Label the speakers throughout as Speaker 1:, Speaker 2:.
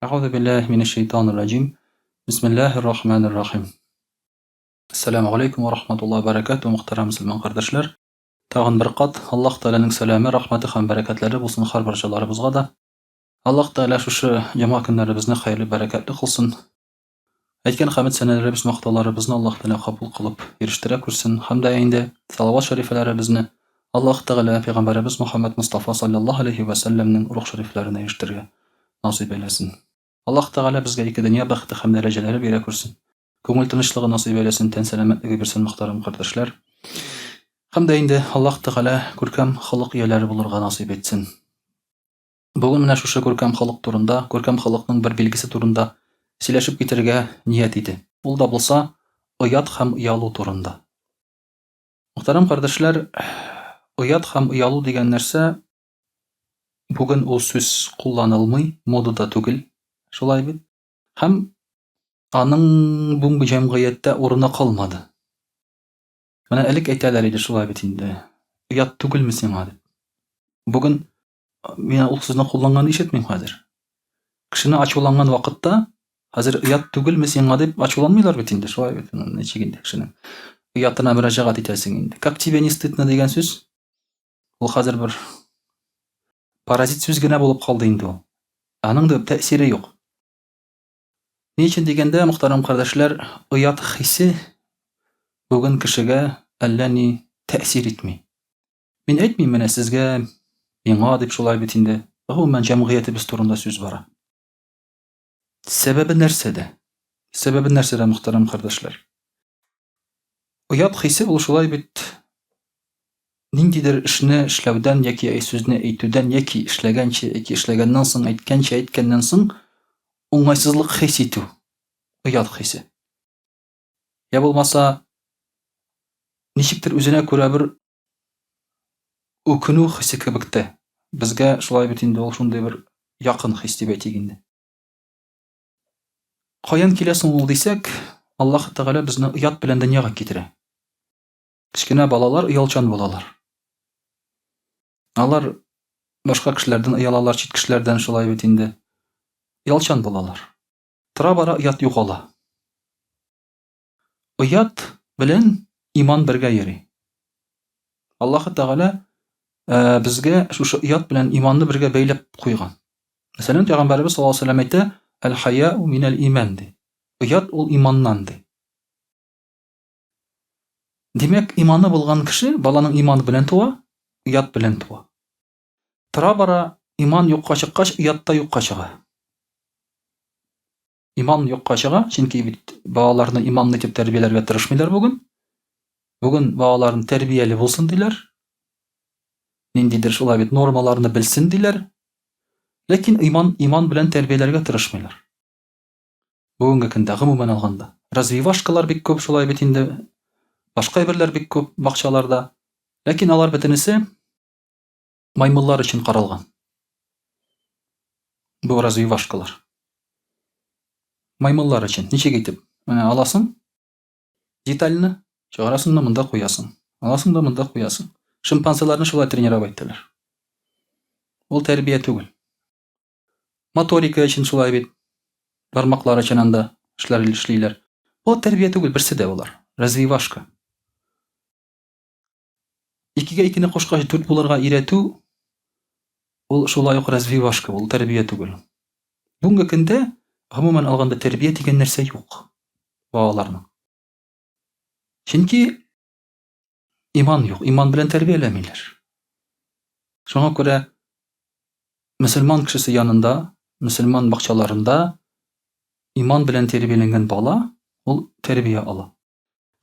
Speaker 1: أعوذ بالله من الشيطان الرجيم. بسم الله الرحمن الرحيم. Assalamu alaikum wa rahmatullohi wa barakatuh, muhtaram musulmon qardoshlar. Tag'in bir qat Alloh taolaning salami, rahmati ham barakatlari bo'lsin har barchalarimizga da. Alloh taolo shu juma kunlarimizni xayrli barakatli qilsin. Aytgan hamd sanalarimiz maqtovlarimizni Alloh taolo qabul qilib erishtira ko'rsin. Hamda endi salovat sharifalarimizni Alloh taolo payg'ambarimiz Muhammad Mustafa sallallohu alayhi va sallamning ruh shariflarini erishtirga nasib eylesin. Alloh taolo bizga ikki dunyo baxti ham darajalari bera ko'rsin. Ko'ngil tinchligi nasib eylesin, tan salomatligi bersin muhtaram qardoshlar. Hamda endi Alloh taolo ko'rkam xalq egalari bo'lurga nasib etsin. Bugun mana shu ko'rkam xalq turында, ko'rkam xalqning bir belgisi turында сөйләшеп китәргә ният итә. Ул да булса, оят һәм оялу турында. Мөхтәрәм кардәшләр, оят һәм оялу дигән нәрсә бүген ул сүз кулланылмый, модада түгел, шулай бит. Һәм аның бүгенге җәмгыятьтә урыны калмады. Менә элек әйтәләр иде шулай бит инде. Оят түгелме сиңа дип. Бүген мин ул сүзне кулланган ишетмим хәзер. Кешене ачуланган вакытта хәзер оят түгелме сиңа дип ачуланмыйлар бит инде, шулай бит. Ничек инде кешенең оятына мөрәҗәгать итәсең инде. Как тебе не стыдно дигән сүз? Ул хәзер бер паразит сүз генә булып калды инде ул. Аның да тәэсире юк. Ни өчен дигәндә, мөхтәрәм кардәшләр, оят хисе бүген кешегә әллә ни тәэсир итми. Мин әйтмим менә сезгә, миңа дип шулай бит инде. Гомумән җәмгыятебез турында сүз бара. Сәбәбе нәрсәдә? Сәбәбе нәрсәдә, мөхтәрәм кардәшләр? Оят хисе ул шулай бит ниндидер эшне эшләүдән яки сүзне әйтүдән яки эшләгәнче, яки эшләгәннән соң әйткәнче, әйткәннән соң уңайсызлык хис итү. Оят хисе. Я булмаса ничектер үзенә күрә бер үкенү хисе кебек тә. Безгә шулай бит инде ул шундый бер якын хис дип әйтик инде. Каян килә соң ул дисәк, Аллаһ Тәгалә безне оят белән дөньяга китерә. Кечкенә балалар оялчан булалар. Алар башка кешеләрдән оялалар, чит кешеләрдән шулай бит инде. Оялчан булалар. Тора-бара оят югала. Оят белән иман бергә йөри. Аллаһ Тәгалә безгә шушы оят белән иманны бергә бәйләп куйган. Мәсәлән, Пәйгамбәрбез саллаллаһу алейһи ва сәллям әйтә: "Әл-хаяу минәл иман" ди. Оят ул иманнан ди. Димәк, иманы булган кеше баланың иманы белән туа, оят белән туа. Тора-бара иман юкка чыккач, оят та юкка чыга. Иман юкка чыга, чөнки бит балаларны иманлы итеп тәрбияләргә тырышмыйлар бүген. Бүген балаларын тәрбияле булсын диләр. Ниндидер шулай бит нормаларны белсен диләр. Ләкин иман белән тәрбияләргә тырышмыйлар. Бүгенге көндә гомумән алганда. Развивашкалар бик күп шулай бит инде. Башка әйберләр бик күп бакчаларда. Ләкин алар бөтенесе маймыллар өчен каралган. Бу развивашкалар. Маймыллар өчен. Ничек әйтеп? Менә аласың детальны, чыгарасың да монда куясың. Аласың да монда куясың. Шимпанзеларны шулай тренировать итәләр. Ул тәрбия түгел. Моторика өчен шулай бит. Бармаклар өчен анда эшләрләр. Бу тәрбия түгел, берсе дә булар. Развивашка. Икегә икене кушкач 4 булырга өйрәтү ул шулай ук развивашка, ул тәрбия түгел. Бүгенге көндә гомумән алганда тәрбия дигән нәрсә юк балаларның. Чөнки иман юк, иман белән тәрбияләмиләр. Шуңа күрә мөселман кешесе янында, мөселман бакчаларында иман белән тәрбияләнгән бала ул тәрбия ала.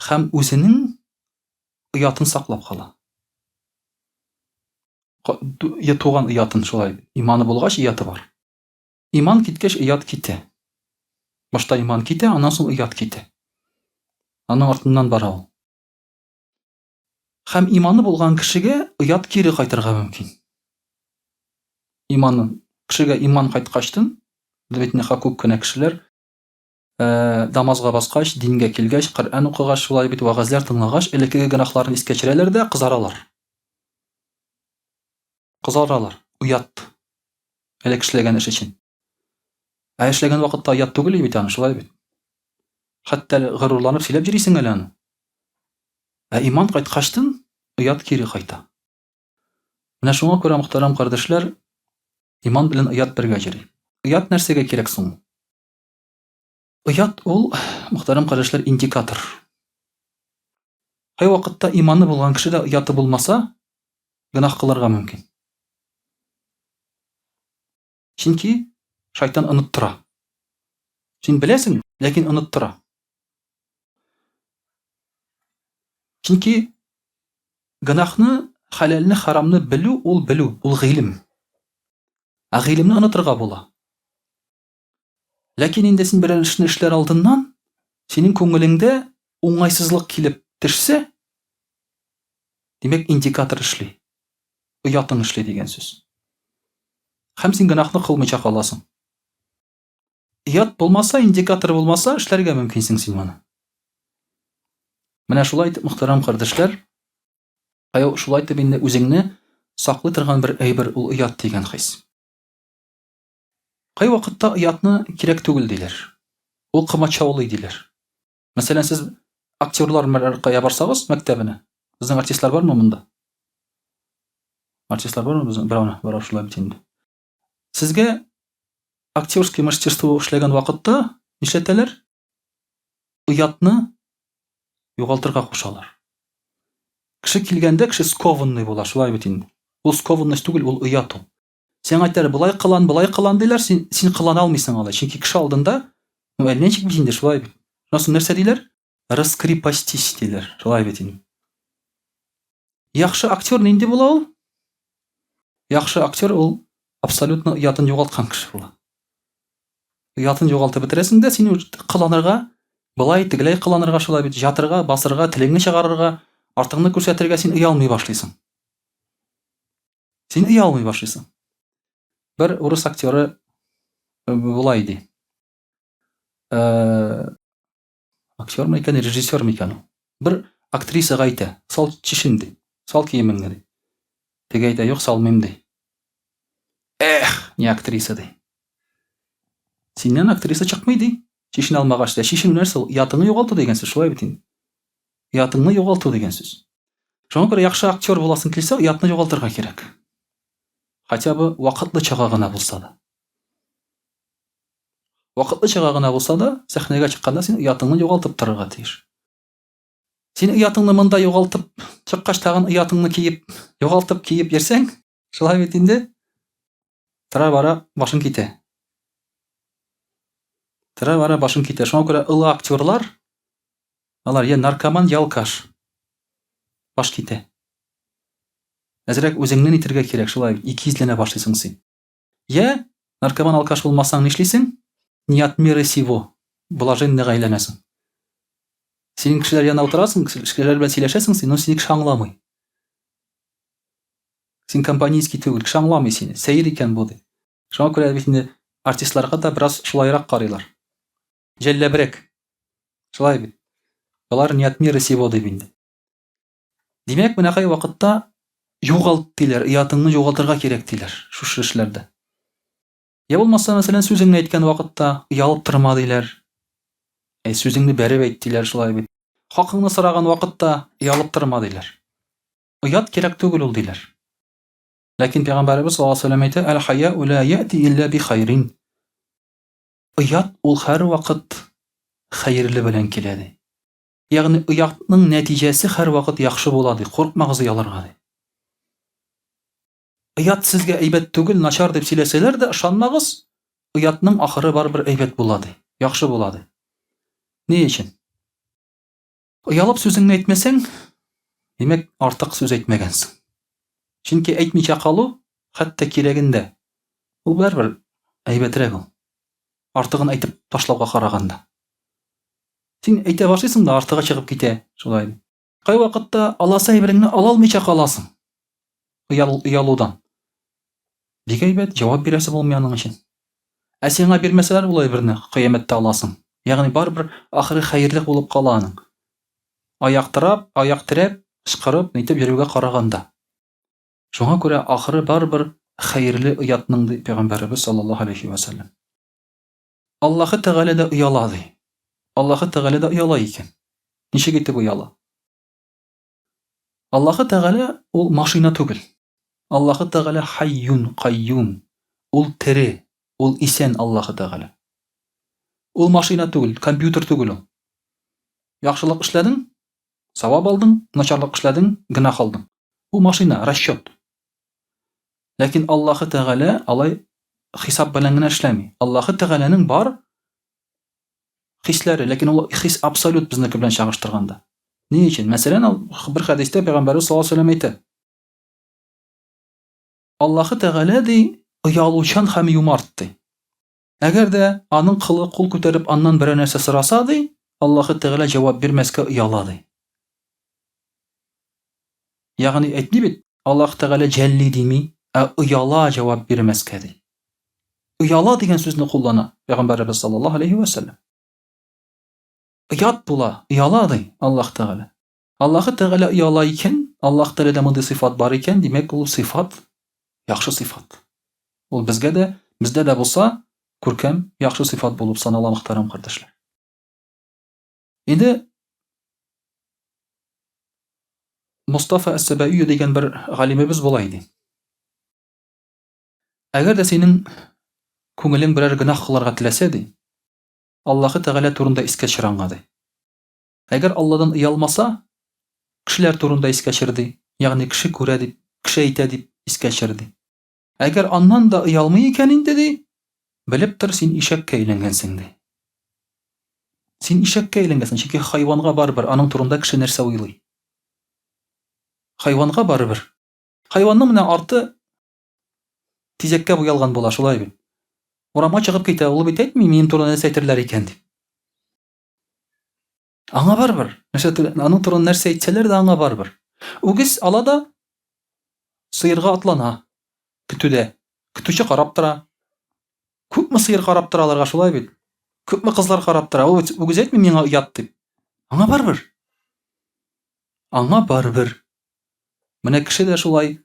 Speaker 1: Һәм үзенең оятын саклап кала. Туган оятын шулай. Иманы булгач ояты бар. Иман киткәч оят китә. Башта иман китә, аннан соң оят китә. Аның артыннан бара ул. Һәм иманы булган кешегә оят кире кайтырга мөмкин. Кешегә иман кайткачтын, битне хакук кенә кешеләр намазга баскач, дингә килгәч, Коръән укыгач, шулай бит вагазлар тыңлагач, элекеге гынахларын искә төшерәләр дә кызаралар. Кызаралар, уят. Элек эшләгән эш өчен. Эшләгән вакытта оят түгел бит аны, шулай бит. Хәтта горурланып сөйләп йөрисең әле аны. Иман кайткачтын оят кире кайта. Менә шуңа күрә, мөхтәрәм кардәшләр, иман белән оят бергә йөри. Оят нәрсәгә кирәк соң? Оят ул, мөхтәрәм кардәшләр, индикатор. Кай вакытта иманы булган кешедә ояты булмаса, гөнаһ кылырга мөмкин. Чөнки шайтан оныттыра. Син беләсең, ләкин оныттыра. Чөнки гөнаһны, хәләлне, харамны белү, ул гыйлем. Гыйлемне онытырга була. Ләкин инде син берәр эшне эшләр алдыннан, синең күңелеңдә уңайсызлык килеп төшсә, димәк индикатор эшли. Оятың эшли дигән сүз. Һәм син гөнаһны кылмыйча каласың. Оят булмаса, индикатор булмаса, эшләргә мөмкинсең син моны. Менә шулай итеп, мөхтәрәм кардәшләр, шулай итеп инде үзеңне саклый торган бер әйбер ул оят дигән хис. Кай вакытта оятны кирәк түгел диләр. Ул кымачаулый диләр. Мәсәлән, сез актерлар мәркәя барсагыз мәктәбенә. Безнең артистлар бармы монда? Артистлар бармы безнең? Барау шулай бит инде. Сезгә актерский мастерство эшләгән вакытта нишләтәләр? Оятны югалтырга кушалар. Кеше килгәндә кеше скованный була, шулай бит инде. Ул скованность түгел, ул оят ул. Сен әйтәләр, булай кылан диләр, син кылана алмыйсың алай. Чөнки кеше алдында, ничек бит инде, шулай бит. Шунысын нәрсә диләр? Раскрепостись диләр, шулай бит инде. Яхшы актер нинди була ул? Яхшы актер ул абсолютно оятын югалткан кеше була. Оятын югалтып бетерәсең дә, син кыланырга, булай тегеләй кыланырга, шулай бит, ятырга, басырга, телеңне чыгарырга, артыңны күрсәтергә син уялмый башлыйсың. Син уялмый башлыйсың. Бер урыс актеры булай ди. Актермы икән, режиссермы икән? Бер актрисага әйтә, сал чишен ди, сал киемеңне ди. Теге әйтә, юк, салмыйм ди. Не актриса ди. Синнән актриса чыкмый ди. Чишен алмагач та, чишен нәрсә ул? Оятыңны югалту дигән сүз, шулай бит инде. Оятыңны югалту дигән сүз. Шуңа күрә яхшы актер буласың килсә, оятны югалтырга кирәк. Хотя бы вакытлыча гына булса да. Вакытлыча гына булса да, сәхнәгә чыкканда син оятыңны югалтып торырга тиеш. Син оятыңны монда югалтып, чыккач тагын оятыңны югалтып киеп йөрсәң, шулай бит инде. Тора-бара башың китә. Тора-бара башың китә. Шуңа күрә олы актерлар, алар я наркоман, я алкаш. Баш китә. Әзрәк үзеңне итәргә кирәк, шулай икизләнә башлыйсың син. Я наркоман, алкаш булмасаң нишлисең? Не от мира сего. Блаженныйга әйләнәсең. Син кешеләр янында утырасың, кешеләр белән сөйләшәсең син, но син кеше аңламый. Син компанийский түгел, кеше аңламый сине. Сәер икән бу ди. Шуңа күрә бит инде артистларга да бераз шулайрак карыйлар. Җәлләбрәк. Шулай бит. Алар не от мира сего дип инде. Димәк, менә кай вакытта югалт диләр, оятыңны югалтырга кирәк диләр шушы эшләрдә. Я булмаса, мәсәлән, сүзеңне әйткән вакытта оялып торма диләр. Сүзеңне бәреп әйт диләр, шулай бит. Хакыңны сораган вакытта оялып торма диләр. Оят кирәк түгел ул диләр. Ләкин Пәйгамбәрбез саллаллаһу алейһи ва сәллям әйтә: "Әл-хаяу ла яти илля би хайрин." Оят ул һәр вакыт хәерле белән килә ди. Ягъни оятның нәтиҗәсе һәр вакыт яхшы була ди. Куркмагыз оялырга ди. Оят сезгә әйбәт түгел, начар дип сөйләсәләр дә, ышанмагыз, оятның ахыры барыбер әйбәт була ди. Яхшы була ди. Ни өчен? Оялып сүзеңне әйтмәсәң, димәк, артык сүз әйтмәгәнсең. Чөнки әйтмичә калу, хәтта кирәгендә, ул барыбер әйбәтрәк ул. Артыгын әйтеп ташлауга караганда. Син әйтә башлыйсың да артыгы чыгып китә, шулай. Кай вакытта аласы әйбереңне ала алмыйча каласың. Уялудан. Бик әйбәт, җавап бирәсе булмый аның өчен. Сиңа бирмәсәләр ул әйберне, кыямәттә аласың. Ягъни барыбер ахыры хәерле булып кала аның. Аяк терәп, ышкырып, нитеп йөрүгә караганда. Шуңа күрә ахыры барыбер хәерле оятның ди Пәйгамбәрбез саллаллаһу алейһи ва сәллям. Аллаһы Тәгалә дә ояла ди. Аллаһы Тәгалә дә ояла икән. Ничек итеп ояла? Аллаһы Тәгалә ул машина түгел. Аллаһы Тәгалә хайюн, кайюм. Ул тере, ул исән Аллаһы Тәгалә. Ул машина түгел, компьютер түгел ул. Яхшылык эшләдең, савап алдың, начарлык эшләдең, гынах алдың. Ул машина, расчет. Ләкин Аллаһы Тәгалә алай хисап белән генә эшләми. Аллаһы Тәгаләнең бар хисләре, ләкин ул хис абсолют безнеке белән чагыштырганда. Ни өчен? Мәсәлән, бер хәдистә Пәйгамбәрбез саллаллаһу алейһи ва сәллям әйтә. Аллаһы Тәгалә ди оялучан һәм юмарт ди. Әгәр дә аның кылы кул күтәреп аннан берәр нәрсә сораса ди, Аллаһы Тәгалә җавап бирмәскә ояла ди. Ягъни әйтми бит, Аллаһ Тәгалә җәлли дими, ояла җавап бирмәскә ди. Ояла дигән сүзне куллана Пәйгамбәрбез саллаллаһу алейһи ва сәллям. Оят була, ояла ди Аллаһ Тәгалә. Аллаһы Тәгалә ояла икән, Аллаһ Тәгаләдә мондый сыйфат бар икән, димәк ул сыйфат яхшы сыйфат. Ул безгә дә, бездә дә булса, күркәм, яхшы сыйфат булып санала, мөхтәрәм кардәшләр. Инде Мустафа әс-Сәбаи дигән бер галимебез була иде. Әгәр дә синең күңелең берәр гынах кылырга теләсә ди, Аллаһы Тәгалә турында искә төшерәнгә ди. Әгәр Алладан оялмаса, кешеләр турында искә төшерде, ягъни кеше күрә дип, кеше әйтә дип искә төшерде. Әгәр аннан да оялмый икән инде ди, белеп тор, син ишәккә әйләнгәнсең ди. Син ишәккә әйләнгәнсең, чөнки хайванга барыбер аның турында кеше нәрсә уйлый. Хайванга барыбер. Хайванның менә арты тизәккә буялган була, шулай бит. Урамга чыгып китә, ул бит әйтми, минем турында нәрсә әйтерләр икән дип. Аңа барыбер. Аның турында нәрсә әйтсәләр дә аңа барыбер. Үгез ала да сыерга атлана. Көтүдә. Көтүче карап тора. Күпме сыер карап тораларга, шулай бит. Күпме кызлар карап тора. Үгез әйтми, миңа оят дип. Аңа барыбер. Аңа барыбер. Менә кеше дә шулай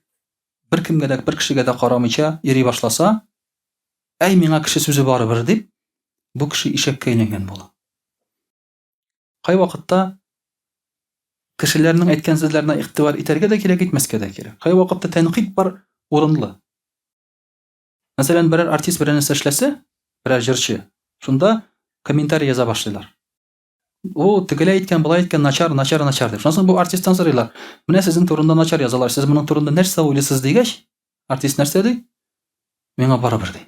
Speaker 1: бер кемгә дә, бер кешегә дә карамыйча йөри башласа, әй, миңа кеше сүзе барыбер дип, бу кеше ишәккә әйләнгән була. Кай вакытта кешеләрнең әйткән сүзләренә игътибар итәргә дә кирәк, итмәскә дә кирәк. Кай вакытта тәнкыйть бар, урынлы. Мәсәлән, берәр артист берәр нәрсә эшләсә, берәр җырчы, шунда комментарий яза башлыйлар. О, тегеләй әйткән, булай әйткән, начар дип. Шуннан соң бу артисттан сорыйлар. Менә сезнең турында начар язалар, сез моның турында нәрсә уйлыйсыз дигәч, артист нәрсә ди? Миңа барыбер ди.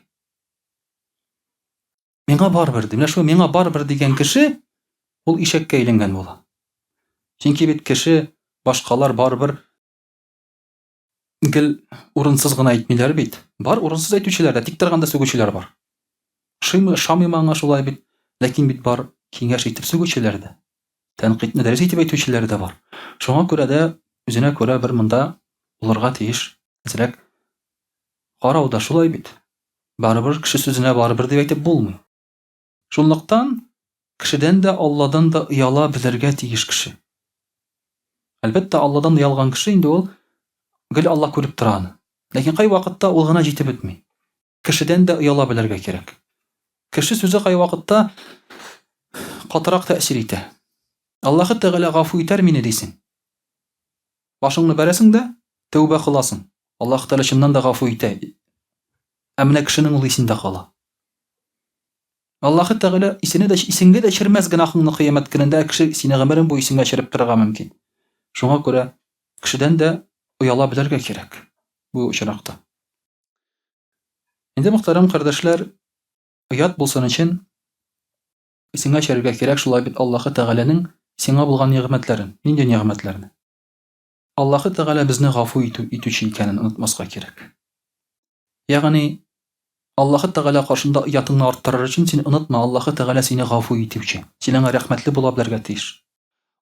Speaker 1: Миңа барыбер ди. Менә шу миңа барыбер дигән кеше ул ишәккә әйләнгән була. Чөнки бит кеше, башкалар барыбер гел урынсыз гына әйтмиләр бит. Бар урынсыз әйтүчеләр дә, тик торганда сүгүчеләр бар. Шамый аңа шулай бит, ләкин бит бар киңәш итеп сүгүчеләр дә. Тәнкыйтьне дәрес итеп әйтүчеләр дә бар. Шуңа күрә дә үзенә күрә бер монда булырга тиеш. Әзрәк карау да шулай бит. Барыбер кеше сүзенә барыбер дип әйтеп булмый. Шунлыктан кешедән дә, Алладан да ояла белергә тиеш кеше. Әлбәттә, Алладан оялган кеше инде ул гел Аллаһ күреп тора аны. Ләкин кай вакытта ул гына җитеп бетми. Кешедән дә ояла белергә кирәк. Кеше сүзе кай вакытта катырак тәэсир итә. Аллаһы Тәгалә гафу итәр мине дисең. Башыңны бәрәсең дә, тәүбә кыласың. Аллаһ Тәгалә чыннан да гафу итә. Ә менә кешенең ул исендә кала. Аллаһы Тәгалә исеңгә дә төшермәс гынахыңны кыямәт көнендә, кеше сине гомерең буе исеңгә төшереп торырга мөмкин. Шуңа күрә кешедән дә ояла белергә кирәк бу очракта. Инде, мөхтәрәм кардәшләр, оят булсын өчен исеңгә төшерергә кирәк шулай бит Аллаһы Тәгаләнең сиңа булган нигъмәтләрен. Нинди нигъмәтләрне? Аллаһы Тәгалә безне гафу итүче икәнен онытмаска кирәк. Ягъни Аллаһы Тәгалә каршында оятыңны арттырыр өчен син онытма, Аллаһы Тәгалә сине гафу итүче. Синең рәхмәтле була белергә тиеш.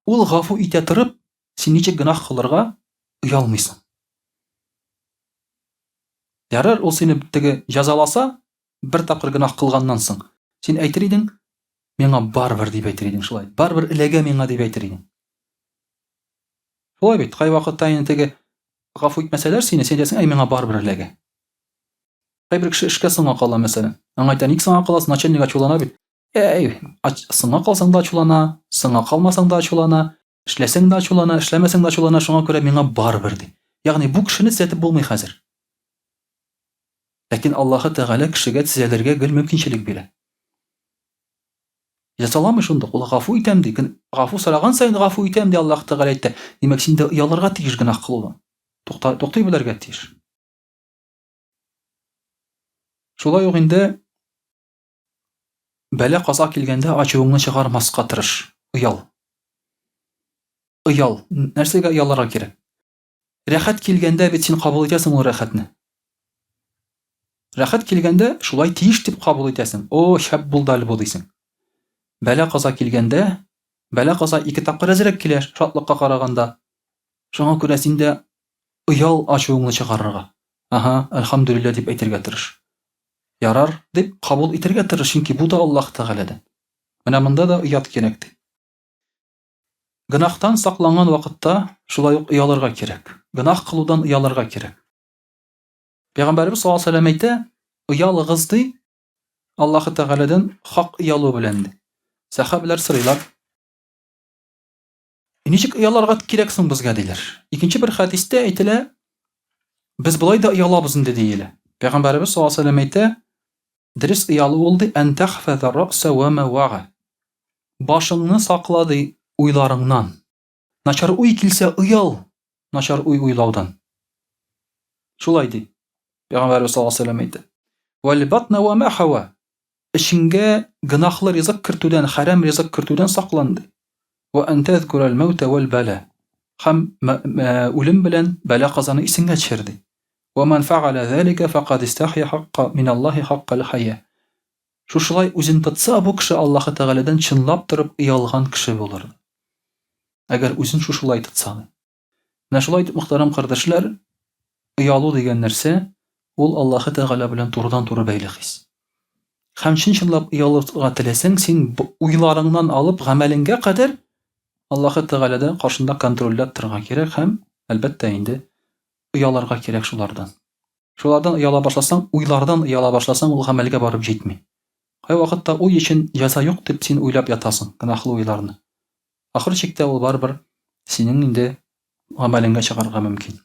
Speaker 1: Ул гафу итә торып, син ничек гынах кылырга уялмыйсың. Ярар, ул сине теге язаласа, бер тапкыр гынах кылганнан соң, син әйтер идең, миңа барыбер дип әйтер идең шулай. Барыбер эләгә миңа дип әйтер идең. Шулай бит, кай вакытта инде теге гафу итмәсәләр сине, син дисең, миңа барыбер эләгә. Кайбер кеше эшкә соңга кала, мәсәлән. Аңа әйтә, ник соңга каласың, начальник ачулана бит. Соңга калсаң да ачулана, соңга калмасаң да ачулана, эшләсәң дә ачулана, эшләмәсәң дә ачулана, шуңа күрә миңа барыбер ди. Ягъни бу кешене төзәтеп булмый хәзер. Ләкин Аллаһы Тәгалә кешегә төзәлергә гел мөмкинчелек бирә. Ясаламый шундук, ул гафу итәм ди. Гафу сораган сайын гафу итәм ди, Аллаһ Тәгалә әйтә. Димәк, син дә оялырга тиеш гөнаһ кылудан. Туктый белергә тиеш. Шулай ук инде бәлә каза килгәндә ачуыңны чыгармаска тырыш. Оял. Нәрсәгә оялырга кирәк? Рәхәт килгәндә бит син кабул итәсең ул рәхәтне. Рәхәт килгәндә шулай тиеш дип кабул итәсең. О, шәп булды әле бу дисең. Бәлә каза килгәндә, бәлә каза 2 тапкыр әзрәк килә шатлыкка караганда. Шуңа күрә син дә оял ачуыңны чыгарырга. Әлхәмдүлилләh дип әйтергә тырыш. Ярар дип кабул итәргә тырыш, чөнки бу да Аллаһ Тәгаләдән. Менә монда да уят кирәк ди. Гынахтан сакланган вакытта шулай ук оялырга кирәк. Гынах кылудан оялырга кирәк. Пәйгамбәрбез саллаллаһу алейһи ва сәллям әйтә, оялыгыз ди Аллаһы Тәгаләдән хак оялу белән ди. Сахабалар сорыйлар. Ничек оялырга кирәк соң безгә диләр. Икенче бер хадистә әйтелә, без болай да оялабыз инде диелә. Пәйгамбәрбез саллаллаһу алейһи ва сәллям әйтә, дөрес оялу ул ди ан тахфаза раса ва ма вага. Башыңны сакла ди уйларыңнан. Начар уй килсә оял, начар уй уйлаудан. Шулай ди. Пәйгамбәрбез саллаллаһу алейһи ва сәллям әйтә. Вал батна ва ма хава. Ишиңгә гынахлы ризык кертүдән, харам ризык кертүдән саклан ди. Ва ан тазкура ал-маут вал бала. Хам үлем белән бәла казаны исеңгә төшер ди. Ва ман фа'ала залика фaqad istahya haqqa min Аллаһи хаккал хая. Шушылай үзен тотса, бу кеше Аллаһы Тәгаләдән чынлап торып оялган кеше булыр. Әгәр үзен шушылай тотса. Менә шулай дип, мөхтәрәм кардәшләр, оялу дигән нәрсә ул Аллаһы Тәгалә белән турыдан-туры бәйле хис. Һәм чынлап оялырга теләсәң, син уйларыңнан алып гамәлеңгә кадәр Аллаһы Тәгаләдә каршында контрольләп торырга кирәк һәм әлбәттә инде ояларга кирәк шулардан. Шулардан ояла башласаң, уйлардан ояла башласаң, ул гамәлгә барып җитми. Кай вакытта уй өчен яза юк дип син уйлап ятасың, гынахлы уйларны. Ахыр чиктә ул барбер синең инде гамәлеңгә чыгарга мөмкин.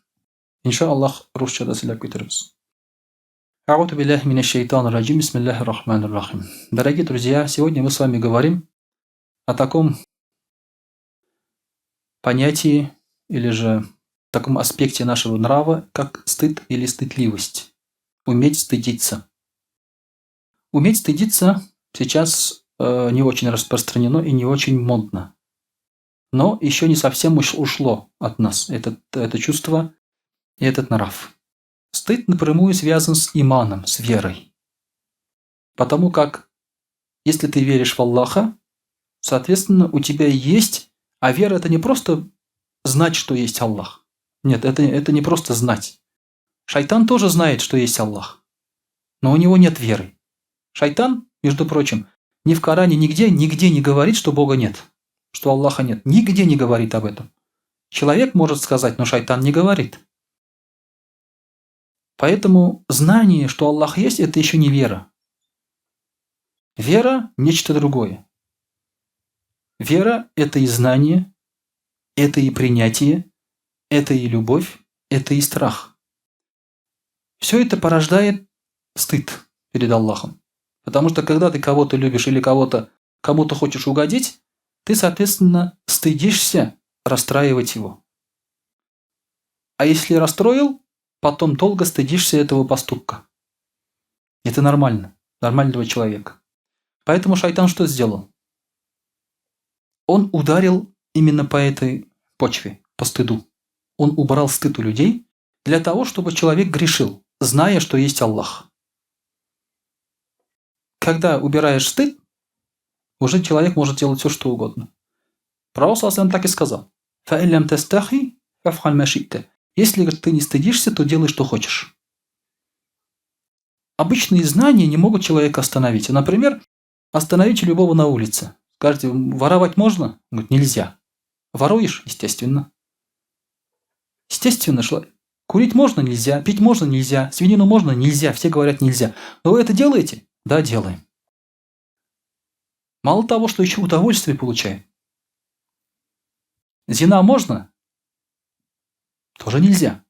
Speaker 1: Иншааллаһ, русчада сөйләп китербез. А'удhu billahi минаш шайтанир раджим. Бисмиллахир рахманир рахим. Дорогие друзья, сегодня мы с вами говорим о таком понятии или же таком аспекте нашего нрава, как стыд или стыдливость. Уметь стыдиться. Уметь стыдиться сейчас не очень распространено и не очень модно. Но еще не совсем ушло от нас это чувство и этот нрав. Стыд напрямую связан с иманом, с верой. Потому как, если ты веришь в Аллаха, соответственно, у тебя есть... А вера — это не просто знать, что есть Аллах. Нет, это не просто знать. Шайтан тоже знает, что есть Аллах. Но у него нет веры. Шайтан, между прочим, ни в Коране, нигде не говорит, что Бога нет. Что Аллаха нет. Нигде не говорит об этом. Человек может сказать, но шайтан не говорит. Поэтому знание, что Аллах есть, это еще не вера. Вера – нечто другое. Вера – это и знание, это и принятие, это и любовь, это и страх. Все это порождает стыд перед Аллахом. Потому что когда ты кого-то любишь или кому-то хочешь угодить, ты, соответственно, стыдишься расстраивать его. А если расстроил, потом долго стыдишься этого поступка. Это нормально. Нормального человека. Поэтому шайтан что сделал? Он ударил именно по этой почве, по стыду. Он убрал стыд у людей для того, чтобы человек грешил, зная, что есть Аллах. Когда убираешь стыд, уже человек может делать все, что угодно. Пророк ﷺ так и сказал. «Фа'иллям тастахи, фаф'аль ма ши'та». Если ты не стыдишься, то делай, что хочешь. Обычные знания не могут человека остановить. Например, остановите любого на улице. Скажите, воровать можно? Он говорит, нельзя. Воруешь? Естественно. Естественно, Курить можно, нельзя, пить можно, нельзя, свинину можно, нельзя, все говорят нельзя. Но вы это делаете? Да, делаем. Мало того, что еще удовольствие получаем. Зина можно? Тоже нельзя.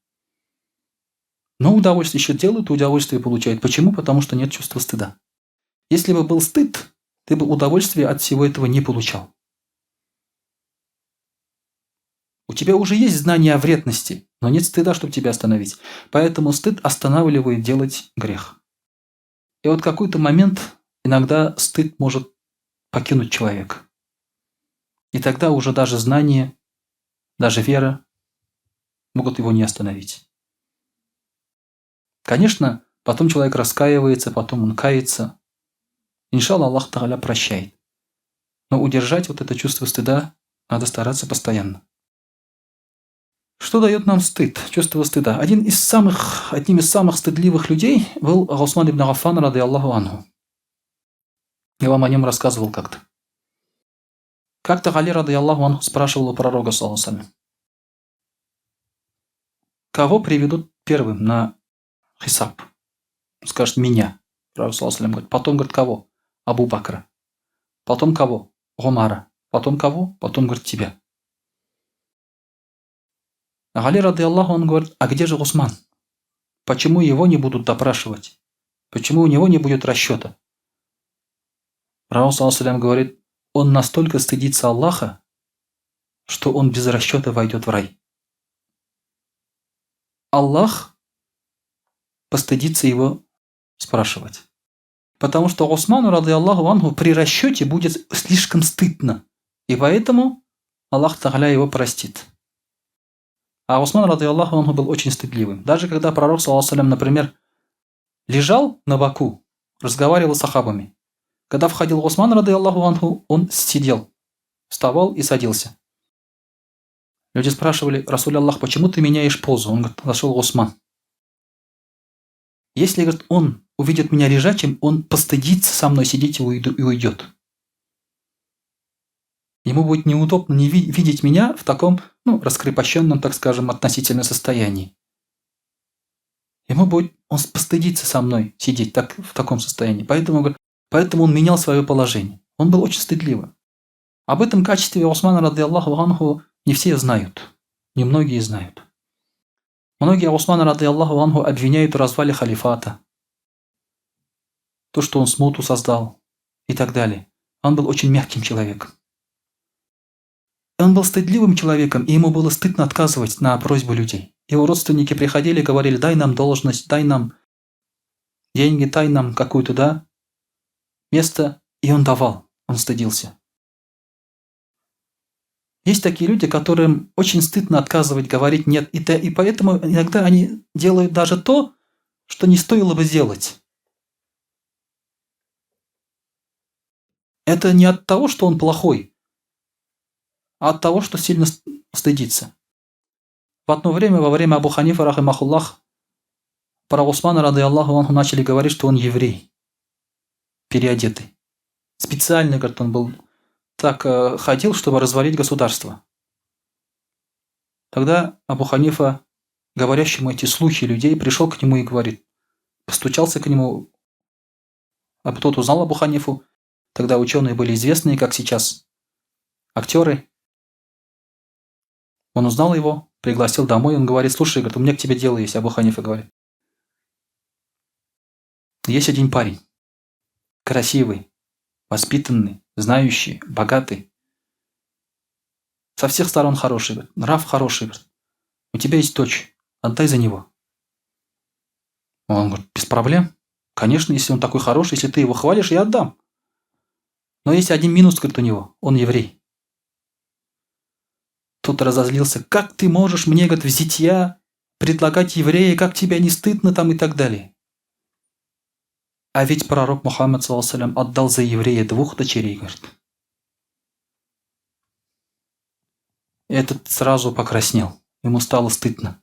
Speaker 1: Но удовольствие еще делают, удовольствие получают. Почему? Потому что нет чувства стыда. Если бы был стыд, ты бы удовольствие от всего этого не получал. У тебя уже есть знание о вредности, но нет стыда, чтобы тебя остановить. Поэтому стыд останавливает делать грех. И вот в какой-то момент иногда стыд может покинуть человека. И тогда уже даже знание, даже вера могут его не остановить. Конечно, потом человек раскаивается, потом он кается. Иншалла, Аллах Тааля прощает. Но удержать вот это чувство стыда надо стараться постоянно. Что дает нам стыд, чувство стыда? Одним из самых стыдливых людей был Усман ибн Аффан, ради Аллаху анху. Я вам о нем рассказывал как-то. Как-то Али, ради Аллаху анху, спрашивал у пророка, саллаллаху алейхи ва саллям, кого приведут первым на хисаб? Скажет, меня. Пророк, саллаллаху алейхи ва саллям, говорит. Потом, говорит, кого? Абу Бакра. Потом кого? Умара. Потом кого? Потом, говорит, тебя. Али, ради Аллаху, он говорит, а где же Усман? Почему его не будут допрашивать? Почему у него не будет расчета? Пророк, саллаллаху алейхи ва саллям, говорит, он настолько стыдится Аллаха, что он без расчета войдет в рай. Аллах постыдится его спрашивать. Потому что Усману, ради Аллаху анху, при расчете будет слишком стыдно. И поэтому Аллах Тааля его простит. А Усман, ради Аллаху анху, был очень стыдливым. Даже когда пророк, саллаллаху алейхи ва саллям, например, лежал на боку, разговаривал с сахабами. Когда входил Усман, ради Аллаху анху, он сидел, вставал и садился. Люди спрашивали, Расуль Аллах, почему ты меняешь позу? Он говорит, зашел Усман. Если, говорит, он увидит меня лежачим, он постыдится со мной сидеть и уйдет. Ему будет неудобно не видеть меня в таком, раскрепощенном, так скажем, относительно состоянии. Он постыдится со мной сидеть в таком состоянии. Поэтому он менял свое положение. Он был очень стыдливым. Об этом качестве Усмана, ради Аллаху анху, не все знают. Немногие знают. Многие Усмана, ради Аллаху анху, обвиняют в развале халифата. То, что он смуту создал и так далее. Он был очень мягким человеком. Он был стыдливым человеком, и ему было стыдно отказывать на просьбу людей. Его родственники приходили и говорили, дай нам должность, дай нам деньги, дай нам какое-то, место. И он давал, он стыдился. Есть такие люди, которым очень стыдно отказывать, говорить нет. И поэтому иногда они делают даже то, что не стоило бы сделать. Это не от того, что он плохой, а от того, что сильно стыдится. В одно время, во время Абу Ханифа, рахимахуллах, про Усмана, ради Аллаху анху, начали говорить, что он еврей, переодетый. Специально, говорит, он был так ходил, чтобы развалить государство. Тогда Абу Ханифа, говорящему эти слухи людей, пришел к нему и говорит, постучался к нему, а тот узнал Абу Ханифу. Тогда ученые были известные, как сейчас актеры. Он узнал его, пригласил домой, он говорит, слушай, говорит, у меня к тебе дело есть, Абу Ханифа говорит. Есть один парень, красивый, воспитанный, знающий, богатый. Со всех сторон хороший, говорит, нрав хороший, говорит. У тебя есть дочь, отдай за него. Он говорит, без проблем. Конечно, если он такой хороший, если ты его хвалишь, я отдам. Но есть один минус, говорит, у него, он еврей. Тот разозлился, как ты можешь мне, говорит, в зятья предлагать еврея, как тебе не стыдно там и так далее. А ведь пророк Мухаммад, саллаллаху алейхи ва саллям, отдал за еврея 2 дочерей, говорит. Этот сразу покраснел. Ему стало стыдно.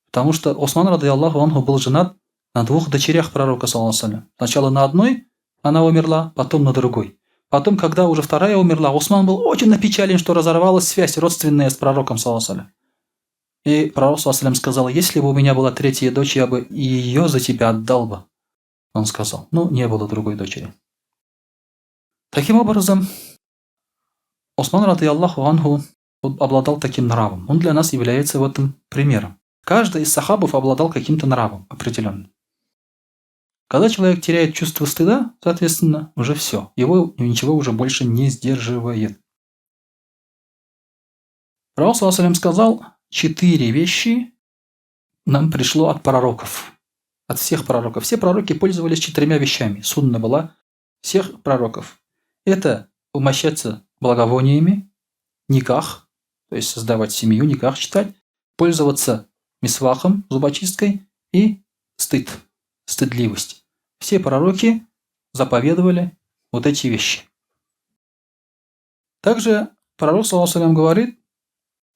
Speaker 1: Потому что Усман, ради Аллаху анху, был женат на 2 дочерях пророка, саллаллаху алейхи ва саллям. Сначала на одной она умерла, потом на другой. Потом, когда уже вторая умерла, Усман был очень опечален, что разорвалась связь родственная с пророком, саллаллаху алейхи ва саллям. И пророк ﷺ сказал: если бы у меня была третья дочь, я бы и ее за тебя отдал бы. Он сказал. Ну, не было другой дочери. Таким образом, Усман, рады Аллаху анху, обладал таким нравом. Он для нас является в этом примером. Каждый из сахабов обладал каким-то нравом определенным. Когда человек теряет чувство стыда, соответственно, уже все. Его ничего уже больше не сдерживает. Пророк ﷺ сказал: 4 вещи нам пришло от пророков. От всех пророков. Все пророки пользовались 4 вещами. Сунна была всех пророков. Это умощаться благовониями, никах, то есть создавать семью, никах читать, пользоваться мисвахом, зубочисткой и стыд, стыдливость. Все пророки заповедовали вот эти вещи. Также пророк ﷺ говорит: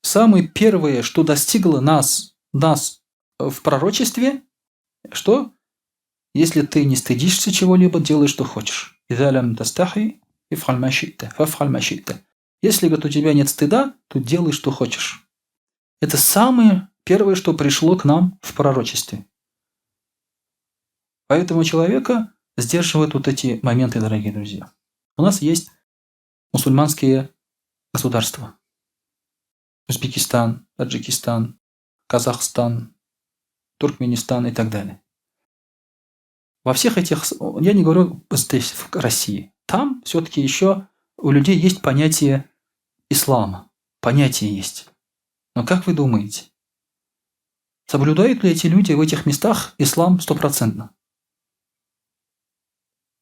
Speaker 1: самое первое, что достигло нас в пророчестве, что? Если ты не стыдишься чего-либо, делай, что хочешь. «Иза лям тастахи, иф'аль ма ши'та, фаф'аль ма ши'та». Если, говорит, у тебя нет стыда, то делай, что хочешь. Это самое первое, что пришло к нам в пророчестве. Поэтому человека сдерживают вот эти моменты, дорогие друзья. У нас есть мусульманские государства. Узбекистан, Таджикистан, Казахстан, Туркменистан и так далее. Во всех этих, я не говорю здесь, в России, там все-таки еще у людей есть понятие ислама. Понятие есть. Но как вы думаете, соблюдают ли эти люди в этих местах ислам 100%?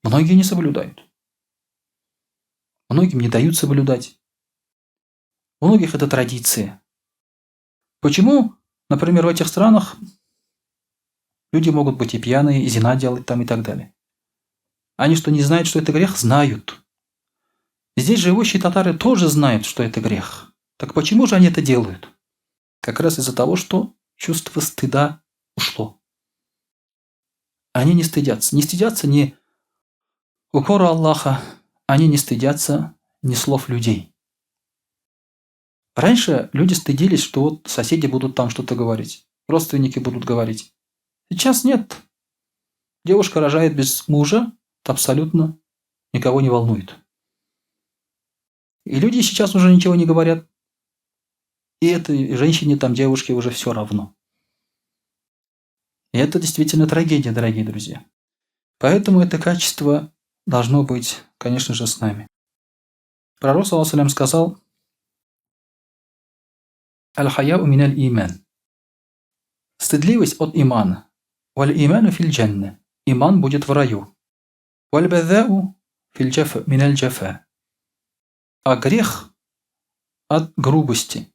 Speaker 1: Многие не соблюдают. Многим не дают соблюдать. У многих это традиция. Почему, например, в этих странах люди могут быть и пьяные, и зина делать там и так далее? Они что, не знают, что это грех? Знают. Здесь живущие татары тоже знают, что это грех. Так почему же они это делают? Как раз из-за того, что чувство стыда ушло. Они не стыдятся. Не стыдятся ни укора Аллаха, они не стыдятся ни слов людей. Раньше люди стыдились, что вот соседи будут там что-то говорить, родственники будут говорить. Сейчас нет. Девушка рожает без мужа, это абсолютно никого не волнует. И люди сейчас уже ничего не говорят. И этой женщине, там, девушке уже все равно. И это действительно трагедия, дорогие друзья. Поэтому это качество должно быть, конечно же, с нами. Пророк ﷺ сказал: «Аль-хаяу миналь иман». Стыдливость от имана. «Валь иману филь джанна». Иман будет в раю. «Валь бадзау филь джафа миналь джафа». А грех от грубости.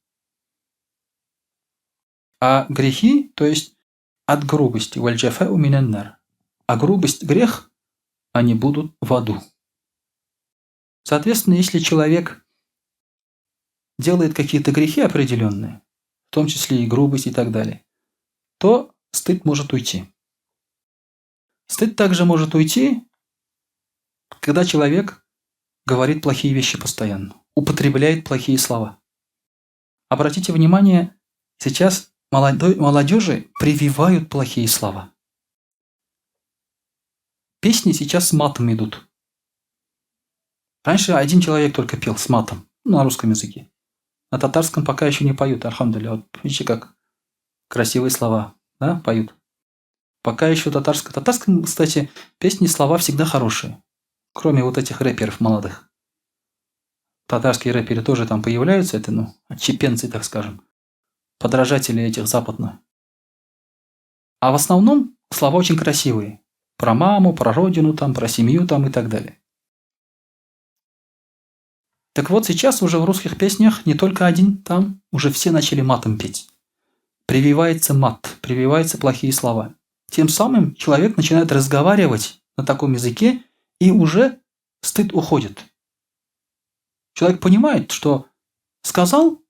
Speaker 1: А грехи, то есть от грубости. «Валь джафау минан нар». А грубость, грех, они будут в аду. Соответственно, если человек делает какие-то грехи определенные, в том числе и грубость и так далее, то стыд может уйти. Стыд также может уйти, когда человек говорит плохие вещи постоянно, употребляет плохие слова. Обратите внимание, сейчас молодежи прививают плохие слова. Песни сейчас с матом идут. Раньше один человек только пел с матом на русском языке. На татарском пока еще не поют, альхамдулилля. Вот видите, как красивые слова, да, поют. Пока еще татарском. Татарском, кстати, песни, слова всегда хорошие. Кроме вот этих рэперов молодых. Татарские рэперы тоже там появляются, это, отщепенцы, так скажем. Подражатели этих западных. А в основном слова очень красивые. Про маму, про родину, там, про семью там, и так далее. Так вот, сейчас уже в русских песнях не только один, там уже все начали матом петь. Прививается мат, прививаются плохие слова. Тем самым человек начинает разговаривать на таком языке, и уже стыд уходит. Человек понимает, что сказал,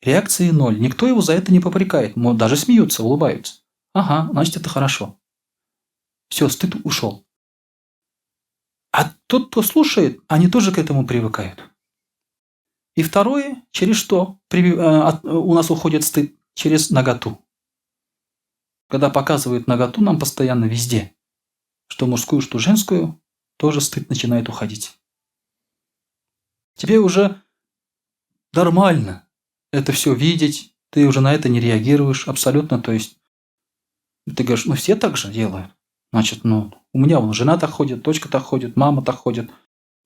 Speaker 1: реакции ноль. Никто его за это не попрекает. Даже смеются, улыбаются. Ага, значит, это хорошо. Все, стыд ушел. А тот, кто слушает, они тоже к этому привыкают. И второе, через что у нас уходит стыд? через наготу. Когда показывают наготу нам постоянно везде, что мужскую, что женскую, тоже стыд начинает уходить. Тебе уже нормально это все видеть, ты уже на это не реагируешь абсолютно, то есть ты говоришь, ну все так же делают. Значит, ну, у меня вон жена так ходит, дочка так ходит, мама так ходит.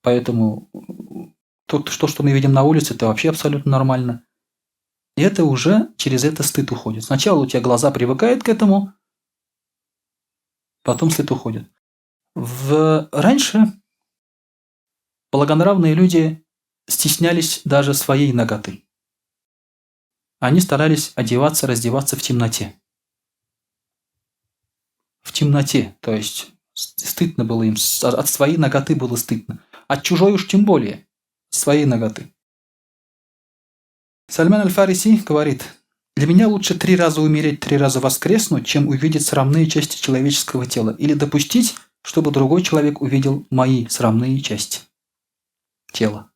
Speaker 1: Поэтому то, что мы видим на улице, это вообще абсолютно нормально. И это уже через это стыд уходит. Сначала у тебя глаза привыкают к этому, потом стыд уходит. Раньше благонравные люди стеснялись даже своей наготы. Они старались одеваться, раздеваться в темноте. В темноте, то есть стыдно было им, от своей наготы было стыдно. От чужой уж тем более, своей наготы. Сальман аль-Фариси говорит, для меня лучше 3 раза умереть, 3 раза воскреснуть, чем увидеть срамные части человеческого тела, или допустить, чтобы другой человек увидел мои срамные части тела.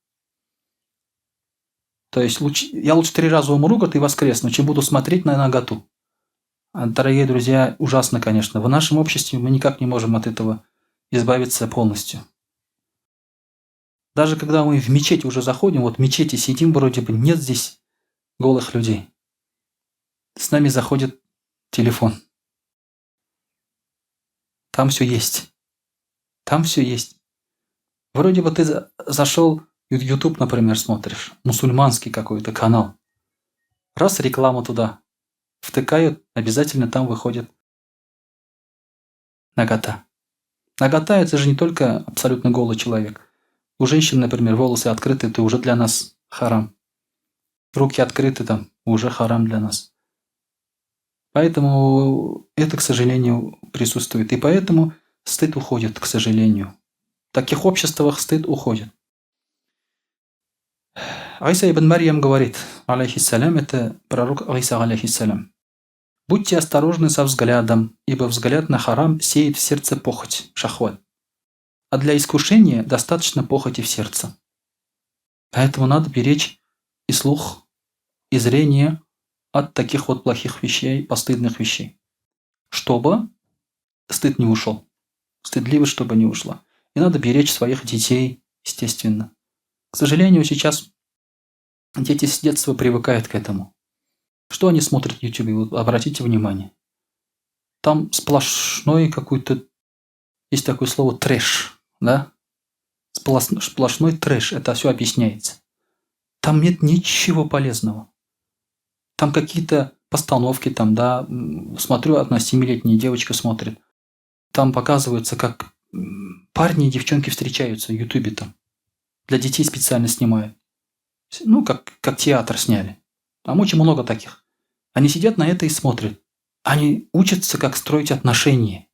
Speaker 1: То есть я лучше 3 раза умру, и воскресну, чем буду смотреть на наготу. Дорогие друзья, ужасно, конечно. В нашем обществе мы никак не можем от этого избавиться полностью. Даже когда мы в мечеть уже заходим, вот в мечети сидим, вроде бы нет здесь голых людей. С нами заходит телефон. Там все есть. Там все есть. Вроде бы ты зашел, YouTube, например, смотришь, мусульманский какой-то канал. Раз реклама туда втыкают, обязательно там выходит нагота. Нагота – это же не только абсолютно голый человек. У женщин, например, волосы открыты, это уже для нас харам. Руки открыты, там уже харам для нас. Поэтому это, к сожалению, присутствует. И поэтому стыд уходит, к сожалению. В таких обществах стыд уходит. Иса ибн Марьям говорит, алейхиссалям, это пророк Иса, алейхиссалям. Будьте осторожны со взглядом, ибо взгляд на харам сеет в сердце похоть, шахват. А для искушения достаточно похоти в сердце. Поэтому надо беречь и слух, и зрение от таких вот плохих вещей, постыдных вещей. Чтобы стыд не ушел. Стыдливость, чтобы не ушла. И надо беречь своих детей, естественно. К сожалению, сейчас дети с детства привыкают к этому. Что они смотрят в YouTube? Вот обратите внимание. Там сплошной какой-то, есть такое слово трэш, да? Сплошной трэш, это все объясняется. Там нет ничего полезного. Там какие-то постановки, там, да, смотрю, одна 7-летняя девочка смотрит. Там показывается, как парни и девчонки встречаются в Ютубе там. Для детей специально снимают. Ну, как театр сняли. Там очень много таких. Они сидят на это и смотрят. Они учатся, как строить отношения.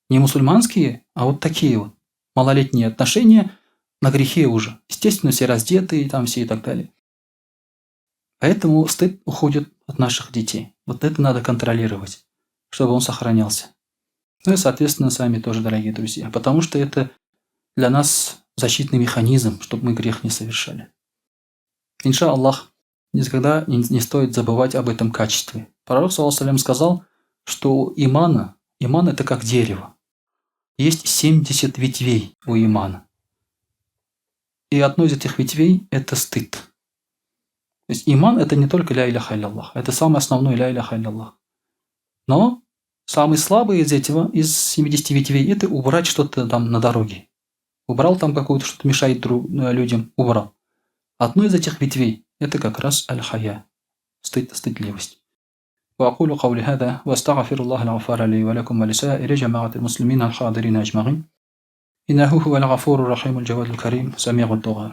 Speaker 1: Не мусульманские, а вот такие вот. Малолетние отношения на грехе уже. Естественно, все раздетые, там все и так далее. Поэтому стыд уходит от наших детей. Вот это надо контролировать, чтобы он сохранялся. Ну и, соответственно, сами тоже, дорогие друзья. Потому что это для нас защитный механизм, чтобы мы грех не совершали. Инша Аллах, никогда не стоит забывать об этом качестве. Пророк, саллаллаху алейхи сказал, что иман это как дерево. Есть 70 ветвей у имана. И одной из этих ветвей – это стыд. То есть иман – это не только ля иляха илля-Аллах, это самый основной ля иляха илля-Аллах. Но самый слабый из 70 ветвей – это убрать что-то там на дороге. Убрал там какое-то, что-то мешает людям, убрал. Одно из этих ветвей – это как раз аль-хая, стыдливость. وأقول قولي هذا وأستغفر الله الغفار لي ولكم ولسائر جماعة المسلمين الحاضرين أجمعين إنه هو الغفور الرحيم الجواد الكريم سميع الدعاء